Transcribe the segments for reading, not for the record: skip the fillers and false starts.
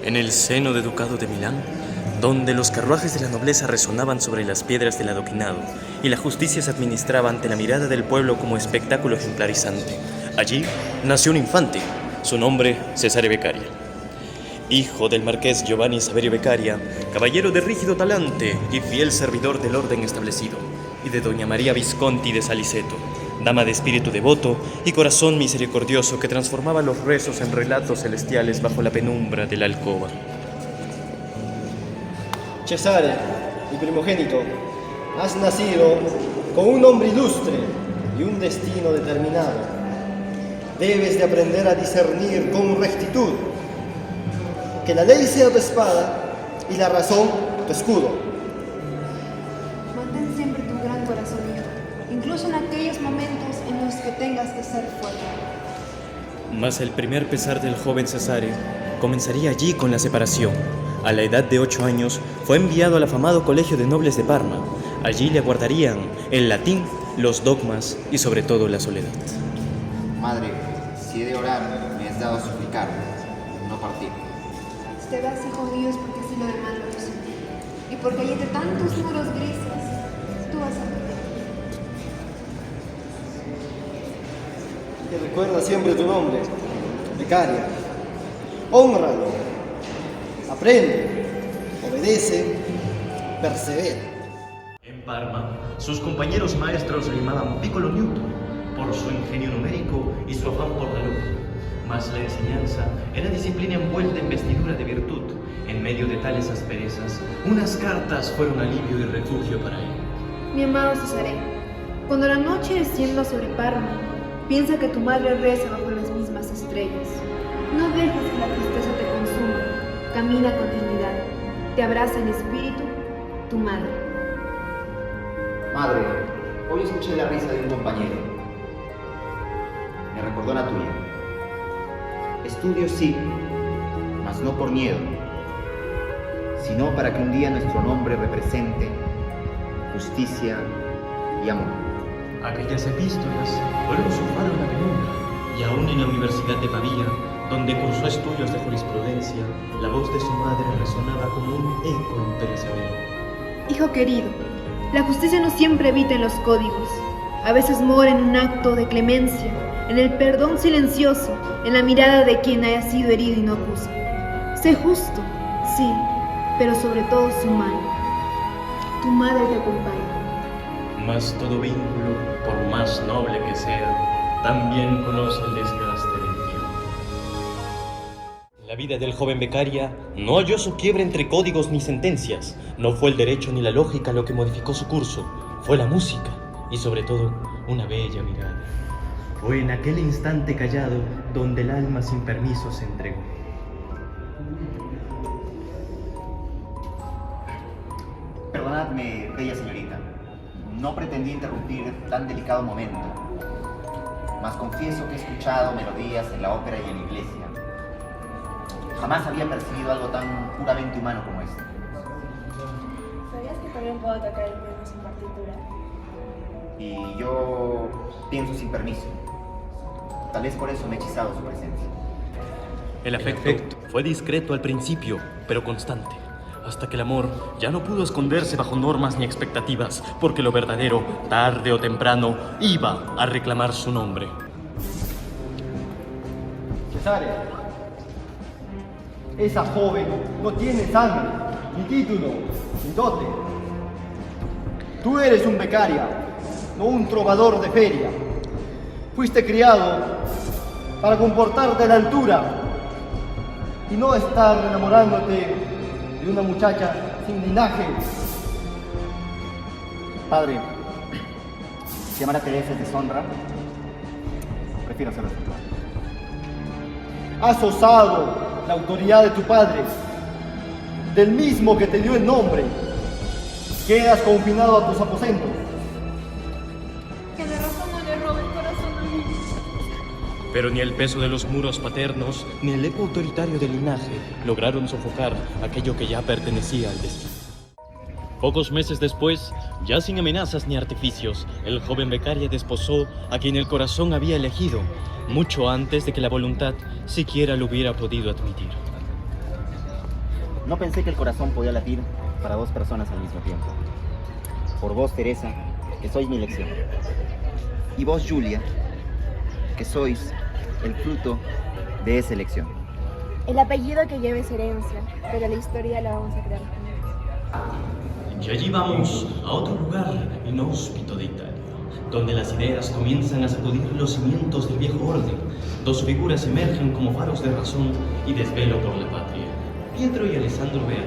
En el seno de Ducado de Milán, donde los carruajes de la nobleza resonaban sobre las piedras del adoquinado y la justicia se administraba ante la mirada del pueblo como espectáculo ejemplarizante. Allí nació un infante, su nombre Cesare Beccaria. Hijo del marqués Giovanni Saverio Beccaria, caballero de rígido talante y fiel servidor del orden establecido, y de doña María Visconti de Saliceto, dama de espíritu devoto y corazón misericordioso que transformaba los rezos en relatos celestiales bajo la penumbra de la alcoba. Cesare, mi primogénito, has nacido con un nombre ilustre y un destino determinado. Debes de aprender a discernir con rectitud. Que la ley sea tu espada y la razón tu escudo. Mantén siempre tu gran corazón, hijo, incluso en aquellos momentos en los que tengas que ser fuerte. Mas el primer pesar del joven Cesare comenzaría allí con la separación. A la edad de 8 años fue enviado al afamado Colegio de Nobles de Parma. Allí le aguardarían el latín, los dogmas y sobre todo la soledad. Madre, si he de orar, me has dado a suplicar, no partir. Si te vas, hijo mío, es porque así lo demanda Dios. Y porque hay entre tantos muros grises, tú vas a vivir. Que recuerda siempre tu nombre, Beccaria. Hónralo, aprende, obedece, persevera. En Parma, sus compañeros maestros le llamaban Piccolo Newton por su ingenio numérico y su afán por la luz. Mas la enseñanza era disciplina envuelta en vestidura de virtud. En medio de tales asperezas, unas cartas fueron alivio y refugio para él. Mi amado Cesare, cuando la noche descienda sobre Parma, piensa que tu madre reza bajo las mismas estrellas. No dejes que la tristeza te consuma. Camina con dignidad. Te abraza en espíritu tu madre. Madre, hoy escuché la risa de un compañero. Me recordó la tuya. Estudio sí, mas no por miedo, sino para que un día nuestro nombre represente justicia y amor. Aquellas epístolas fueron su faro en la penumbra, y aún en la Universidad de Pavía, donde cursó estudios de jurisprudencia, la voz de su madre resonaba como un eco imperecedero. Hijo querido, la justicia no siempre habita en los códigos. A veces mora en un acto de clemencia, en el perdón silencioso, en la mirada de quien haya sido herido y no acusa. Sé justo, sí, pero sobre todo sé humano. Tu madre te acompaña. Mas todo vínculo, por más noble que sea, también conoce el desgaste del tiempo. La vida del joven Beccaria no halló su quiebre entre códigos ni sentencias. No fue el derecho ni la lógica lo que modificó su curso, fue la música y sobre todo una bella mirada. Fue en aquel instante callado donde el alma sin permiso se entregó. Perdonadme, bella señorita. No pretendí interrumpir tan delicado momento, mas confieso que he escuchado melodías en la ópera y en la iglesia. Jamás había percibido algo tan puramente humano como esto. ¿Sabías que también puedo tocar el piano sin partitura? Y yo pienso sin permiso. Tal vez por eso me he hechizado su presencia. El afecto fue discreto al principio, pero constante, hasta que el amor ya no pudo esconderse bajo normas ni expectativas, porque lo verdadero, tarde o temprano, iba a reclamar su nombre. Cesare, esa joven no tiene sangre, ni título, ni dote. Tú eres un Beccaria, no un trovador de feria. Fuiste criado para comportarte a la altura y no estar enamorándote de una muchacha sin linaje. Padre, llamar a Teresa es deshonra. Prefiero ser respetuoso. Has osado la autoridad de tu padre, del mismo que te dio el nombre. Quedas confinado a tus aposentos. Que de razón no le robe el corazón a mí. Pero ni el peso de los muros paternos, ni el eco autoritario del linaje lograron sofocar aquello que ya pertenecía al destino. Pocos meses después, ya sin amenazas ni artificios, el joven Beccaria desposó a quien el corazón había elegido, mucho antes de que la voluntad siquiera lo hubiera podido admitir. No pensé que el corazón podía latir para dos personas al mismo tiempo. Por vos, Teresa, que sois mi elección. Y vos, Julia, que sois el fruto de esa elección. El apellido que lleve es herencia, pero la historia la vamos a crear juntos. Y allí vamos a otro lugar inhóspito de Italia, donde las ideas comienzan a sacudir los cimientos del viejo orden. Dos figuras emergen como faros de razón y desvelo por la patria. Pietro y Alessandro Verri,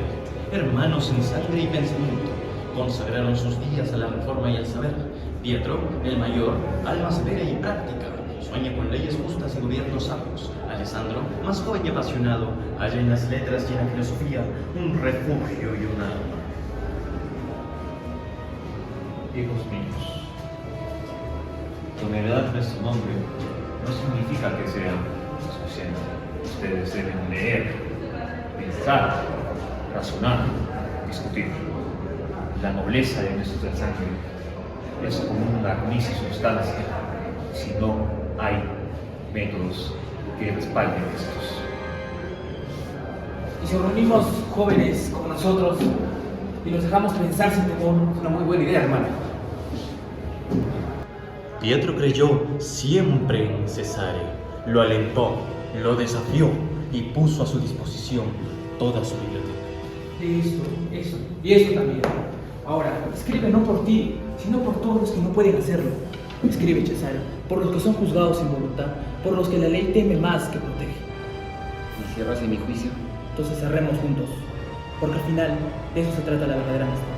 hermanos en sangre y pensamiento, consagraron sus días a la reforma y al saber. Pietro, el mayor, alma severa y práctica, sueña con leyes justas y gobiernos sabios. Alessandro, más joven y apasionado, halla en las letras y en la filosofía un refugio y un alma. Hijos míos, que la edad de su nombre no significa que sean suficientes. Ustedes deben leer, pensar, razonar, discutir. La nobleza de nuestra sangre es como una misa sustancia si no hay métodos que respalden estos. Y si reunimos jóvenes como nosotros y los dejamos pensar sin temor, es una muy buena idea, hermano. Pietro creyó siempre en Cesare, lo alentó, lo desafió y puso a su disposición toda su biblioteca. Eso, y eso también. Ahora, escribe no por ti, sino por todos los que no pueden hacerlo. Escribe, Cesare, por los que son juzgados sin voluntad, por los que la ley teme más que protege. ¿Y cierras en mi juicio? Entonces cerremos juntos, porque al final de eso se trata la verdadera amistad.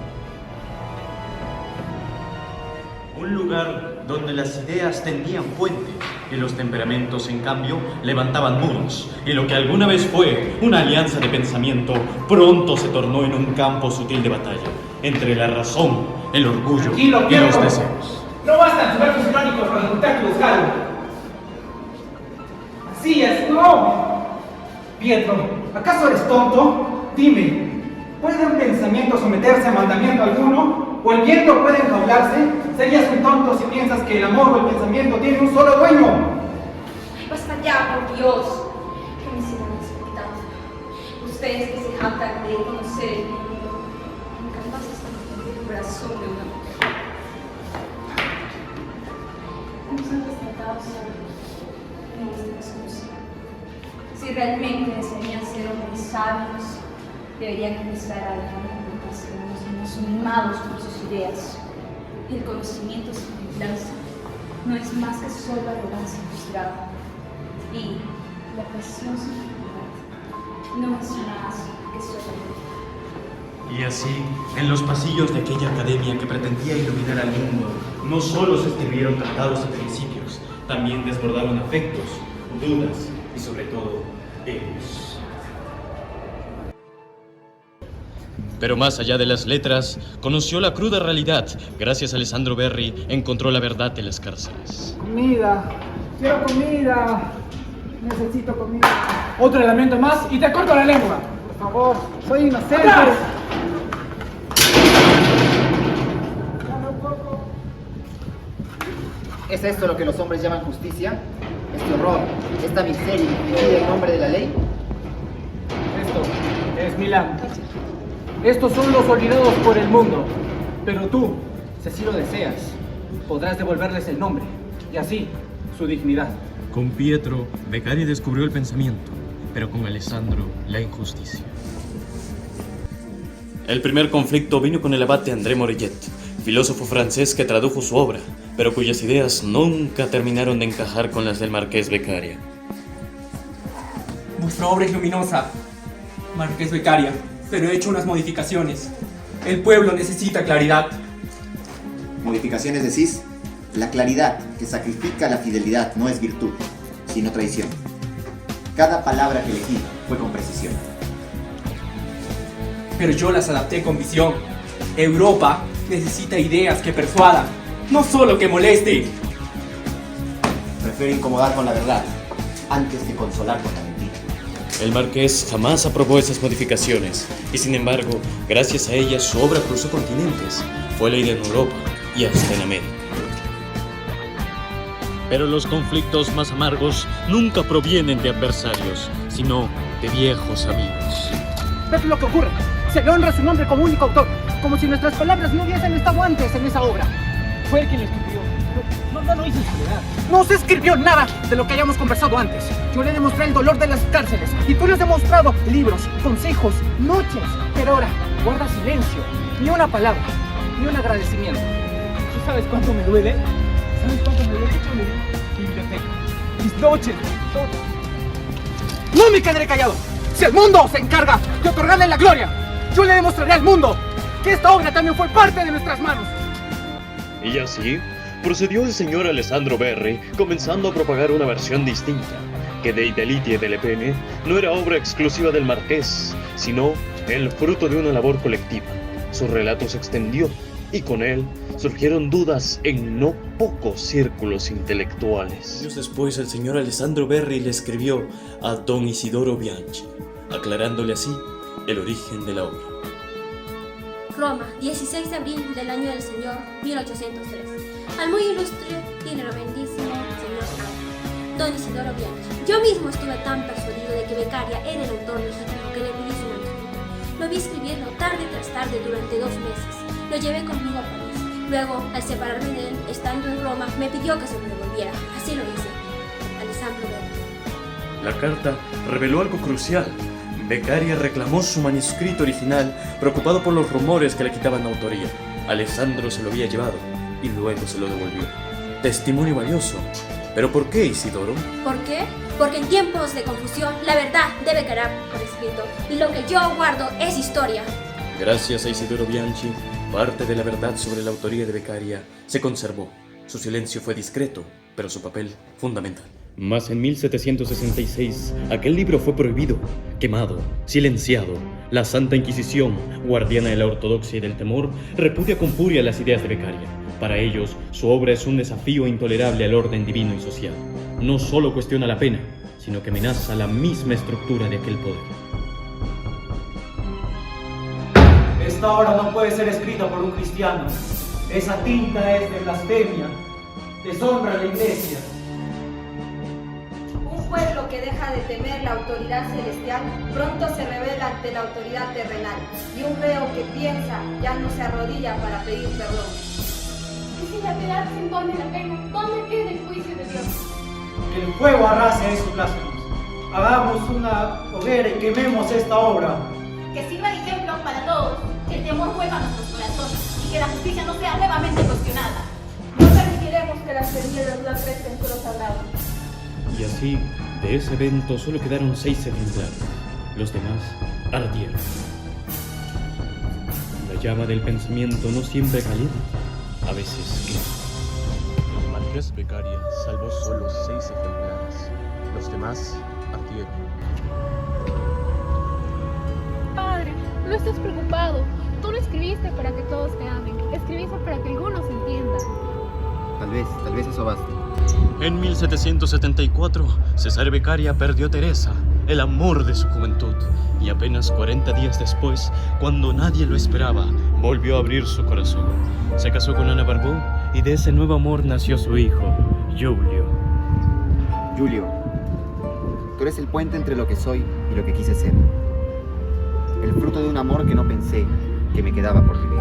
Un lugar donde las ideas tendían puente y los temperamentos, en cambio, levantaban muros. Y lo que alguna vez fue una alianza de pensamiento, pronto se tornó en un campo sutil de batalla entre la razón, el orgullo Tranquilo, y Pietro. los deseos. No bastan tus verbos irónicos para ocultar tu descaro. Así es, no. Pietro, ¿acaso eres tonto? Dime, ¿puede un pensamiento someterse a mandamiento alguno? ¿O el viento puede enjaularse? Serías un tonto si piensas que el amor o el pensamiento tiene un solo dueño. Ay, basta ya, por Dios. ¿Qué me hicieron expectando? Ustedes que se jactan de conocer el mundo, incapaces de el corazón de una mujer. Nos han tratado solo en esta discusión. Si realmente desearían ser hombres sabios, deberían empezar a dejar de comportarse como unos niños mimados por sus ideas. El conocimiento sin templanza no es más que solo arrogancia frustrada. Y la pasión sin dignidad no es más que solo Y así, en los pasillos de aquella academia que pretendía iluminar al mundo, no solo se escribieron tratados y principios, también desbordaron afectos, dudas y sobre todo egos. Pero más allá de las letras, conoció la cruda realidad. Gracias a Alessandro Verri, encontró la verdad en las cárceles. Comida, quiero comida. Necesito comida. Otro elemento más y te corto la lengua. Por favor, soy inocente. ¡Atrás! ¿Es esto lo que los hombres llaman justicia? ¿Este horror, esta miseria infligida en nombre de la ley? Esto es Milán. Estos son los olvidados por el mundo. Pero tú, si así lo deseas, podrás devolverles el nombre y así su dignidad. Con Pietro, Beccaria descubrió el pensamiento, pero con Alessandro, la injusticia. El primer conflicto vino con el abate André Morillet, filósofo francés que tradujo su obra, pero cuyas ideas nunca terminaron de encajar con las del marqués Beccaria. Vuestra obra es luminosa, marqués Beccaria, pero he hecho unas modificaciones. El pueblo necesita claridad. Modificaciones decís, la claridad que sacrifica la fidelidad no es virtud, sino traición. Cada palabra que elegí fue con precisión. Pero yo las adapté con visión. Europa necesita ideas que persuadan, no solo que moleste. Prefiero incomodar con la verdad antes que consolar con la mentira. El marqués jamás aprobó esas modificaciones, y sin embargo, gracias a ellas su obra cruzó continentes, fue leída en Europa y hasta en América. Pero los conflictos más amargos nunca provienen de adversarios, sino de viejos amigos. es lo que ocurre. Se le honra su nombre como único autor, como si nuestras palabras no hubiesen estado antes en esa obra. Fue el quien lo escribió. No lo hizo en soledad. No se escribió nada de lo que hayamos conversado antes. Yo le demostré el dolor de las cárceles y tú le has demostrado libros, consejos, noches. Pero ahora, guarda silencio. Ni una palabra, ni un agradecimiento. ¿Tú sabes cuánto me duele? ¿Sabes cuánto me duele? Mi biblioteca, mis noches, todo. ¡No me quedaré callado! Si el mundo se encarga de otorgarle la gloria, yo le demostraré al mundo que esta obra también fue parte de nuestras manos. Y así procedió el señor Alessandro Berri, comenzando a propagar una versión distinta, que Dei delitti e delle pene no era obra exclusiva del marqués, sino el fruto de una labor colectiva. Su relato se extendió, y con él surgieron dudas en no pocos círculos intelectuales. Años después, el señor Alessandro Berri le escribió a don Isidoro Bianchi, aclarándole así el origen de la obra. Roma, 16 de abril del año del Señor, 1803. Al muy ilustre y reverendísimo señor don Isidoro Bianchi. Yo mismo estuve tan persuadido de que Beccaria era el autor legítimo que le pedí su manuscrito. Lo vi escribirlo tarde tras tarde durante 2 meses. Lo llevé conmigo a París. Luego, al separarme de él, estando en Roma, me pidió que se lo devolviera. Así lo hice. Alessandro Berri. La carta reveló algo crucial. Beccaria reclamó su manuscrito original, preocupado por los rumores que le quitaban la autoría. Alessandro se lo había llevado y luego se lo devolvió. Testimonio valioso. ¿Pero por qué, Isidoro? ¿Por qué? Porque en tiempos de confusión la verdad debe quedar por escrito y lo que yo guardo es historia. Gracias a Isidoro Bianchi, parte de la verdad sobre la autoría de Beccaria se conservó. Su silencio fue discreto, pero su papel fundamental. Mas en 1766, aquel libro fue prohibido, quemado, silenciado. La Santa Inquisición, guardiana de la ortodoxia y del temor, repudia con furia las ideas de Beccaria. Para ellos, su obra es un desafío intolerable al orden divino y social. No solo cuestiona la pena, sino que amenaza la misma estructura de aquel poder. Esta obra no puede ser escrita por un cristiano. Esa tinta es de blasfemia. Deshonra a la iglesia. Un pueblo que deja de temer la autoridad celestial pronto se revela ante la autoridad terrenal, y un reo que piensa ya no se arrodilla para pedir perdón. Y si la piedad se impone la pena, ¿dónde queda el juicio de Dios? Que el fuego arrase a esos blasfemos. Hagamos una hoguera y quememos esta obra. Que sirva de ejemplo para todos, que el temor vuelva a nuestros corazones y que la justicia no sea nuevamente cuestionada. No permitiremos que las semillas de duda crezcan con los sagrados. Y así, de ese evento solo quedaron 6 ejemplares. Los demás ardieron. La llama del pensamiento no siempre calienta, a veces quema. El marqués Beccaria salvó solo 6 ejemplares. Los demás ardieron. Padre, no estés preocupado. Tú no escribiste para que todos te amen. Escribiste para que algunos entiendan. Tal vez eso baste. En 1774, Cesare Beccaria perdió a Teresa, el amor de su juventud, y apenas 40 días después, cuando nadie lo esperaba, volvió a abrir su corazón. Se casó con Ana Barbó y de ese nuevo amor nació su hijo, Giulio. Giulio, tú eres el puente entre lo que soy y lo que quise ser. El fruto de un amor que no pensé que me quedaba por vivir.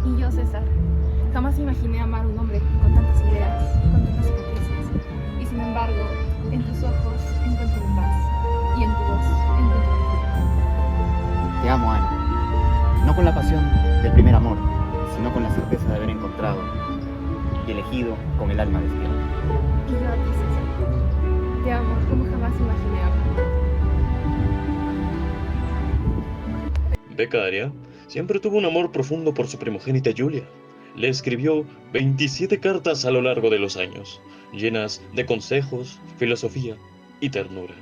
Y yo, César, jamás imaginé amar a un hombre con tantas ideas, con tantas cicatrices. Y sin embargo, en tus ojos encuentro paz. Y en tu voz encuentro alegría. Te amo, Ana. No con la pasión del primer amor, sino con la certeza de haber encontrado y elegido con el alma despierta. Y yo a ti, César. Te amo como jamás imaginé amar. Beccaria siempre tuvo un amor profundo por su primogénita Giulia. Le escribió 27 cartas a lo largo de los años, llenas de consejos, filosofía y ternura.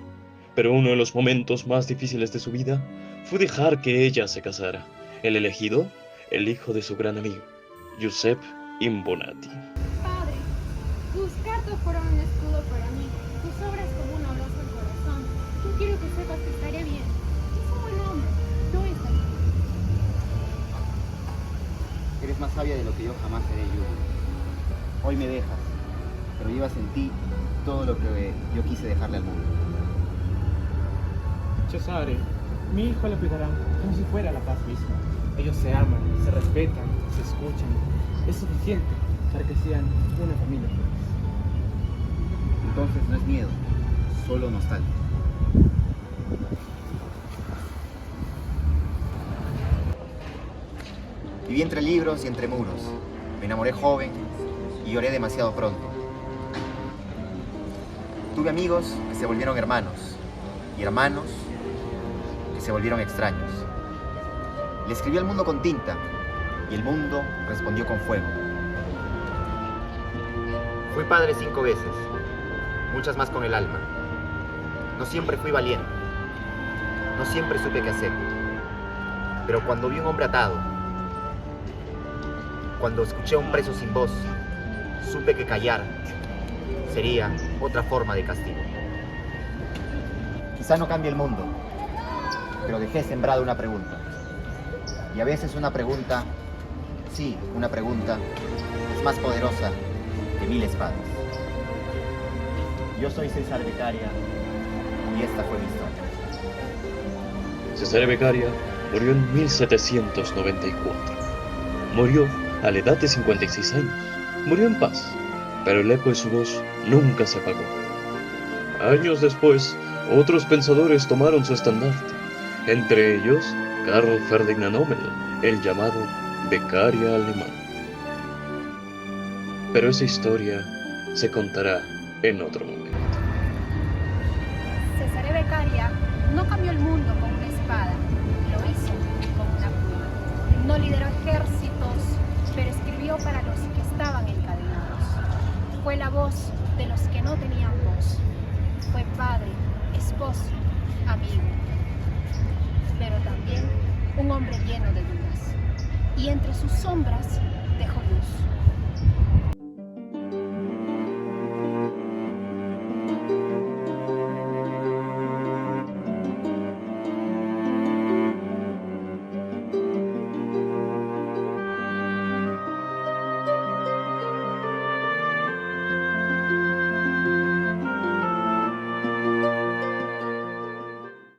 Pero uno de los momentos más difíciles de su vida fue dejar que ella se casara. El elegido, el hijo de su gran amigo, Giuseppe Imbonati. Padre, tus cartas fueron un escudo para mí. Tus obras como un abrazo al corazón. Yo quiero que sepas que estaré bien. Es un buen hombre. Yo estaré. Eres más sabia de lo que yo jamás seré, Giulio. Hoy me dejas, pero llevas en ti todo lo que yo quise dejarle al mundo. Cesare, Mi hijo lo cuidará como si fuera la paz misma. Ellos se aman, se respetan, se escuchan. Es suficiente para que sean una familia feliz. Entonces no es miedo, solo nostalgia. Viví entre libros y entre muros. Me enamoré joven y lloré demasiado pronto. Tuve amigos que se volvieron hermanos y hermanos que se volvieron extraños. Le escribí al mundo con tinta y el mundo respondió con fuego. Fui padre 5 veces, muchas más con el alma. No siempre fui valiente, no siempre supe qué hacer. Pero cuando vi un hombre atado, cuando escuché a un preso sin voz, supe que callar sería otra forma de castigo. Quizá no cambie el mundo, pero dejé sembrada una pregunta. Y a veces una pregunta, sí, una pregunta, es más poderosa que 1000 espadas. Yo soy César Beccaria y esta fue mi historia. Cesare Beccaria murió en 1794. Murió a la edad de 56 años. Murió en paz, pero el eco de su voz nunca se apagó. Años después, otros pensadores tomaron su estandarte, entre ellos Carl Ferdinand Hummel, el llamado Beccaria alemán. Pero esa historia se contará en otro momento. Cesare Beccaria no cambió el mundo con una espada, lo hizo con una pluma. No lideró ejércitos, pero escribió para los que estaban encadenados. Fue la voz de los que no tenían voz. Fue padre, esposo, amigo. Pero también un hombre lleno de dudas. Y entre sus sombras dejó luz.